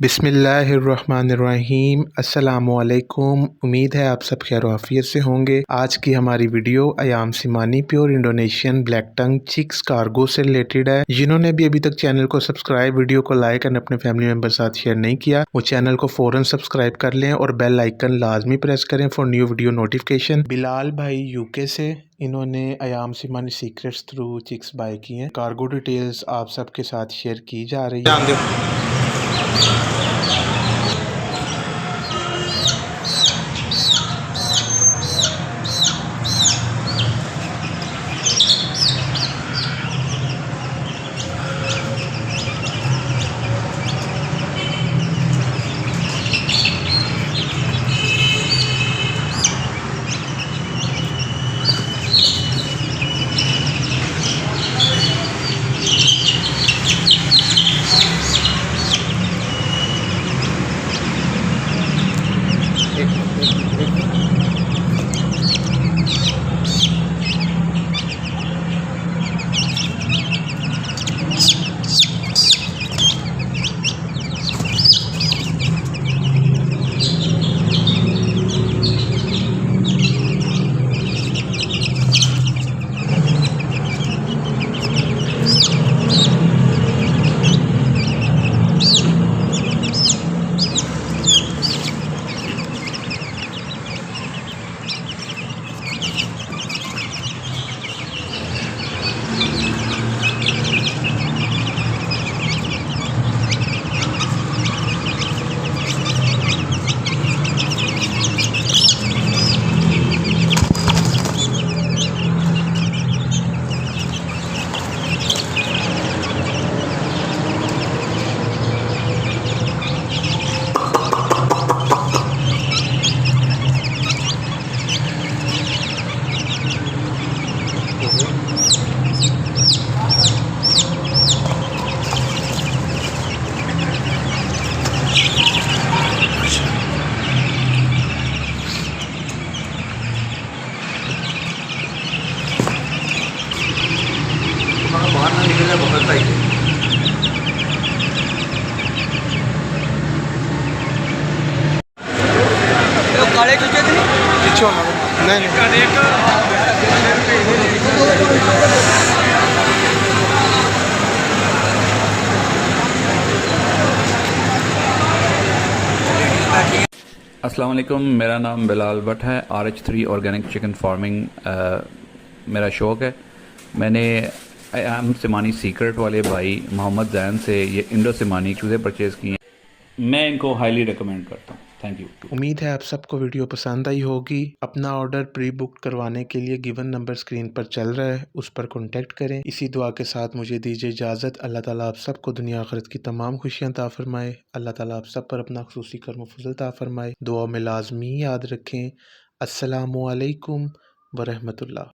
बिस्मिल्लाहिर्रहमानिर्रहीम। अस्सलामुअलैकुम। उम्मीद है आप सब खैर आफियत से होंगे। आज की हमारी वीडियो अयाम सिमानी प्योर इंडोनेशियन ब्लैक टंग चिक्स कार्गो से रिलेटेड है। जिन्होंने भी अभी तक चैनल को सब्सक्राइब, वीडियो को लाइक और अपने फैमिली मेंबर साथ शेयर नहीं किया, वो चैनल को फ़ौरन सब्सक्राइब कर लें और बेल आइकन लाजमी प्रेस करें for new video notification. Bilal भाई यूके से इन्होंने अयाम सिमानी सीक्रेट्स थ्रू चिक्स बाय की हैं। कार्गो डिटेल्स आप सबके साथ शेयर की जा रही है। बाहर ना निकलना पकड़ता ही तो काले चूचे थे पीछे होना नहीं अस्सलाम वालेकुम। मेरा नाम बिलाल भट्ट है। RH3 ऑर्गेनिक चिकन फार्मिंग मेरा शौक़ है। मैंने अयाम सिमानी सीक्रेट वाले भाई मोहम्मद जैन से ये इंडो सिमानी चूज़े परचेज़ किए हैं। मैं इनको हाईली रिकमेंड करता हूँ। Thank you. उम्मीद है आप सबको वीडियो पसंद आई होगी। अपना ऑर्डर प्री बुक करवाने के लिए गिवन नंबर स्क्रीन पर चल रहा है, उस पर कॉन्टेक्ट करें। इसी दुआ के साथ मुझे दीजिए इजाज़त। अल्लाह ताला आप सबको दुनिया आखिरत की तमाम खुशियाँ अता फरमाए। अल्लाह ताला आप सब पर अपना खुसूसी करम फजल अता फरमाए। दुआ में लाजमी याद रखें। अस्सलामु अलैकुम व रहमतुल्लाह।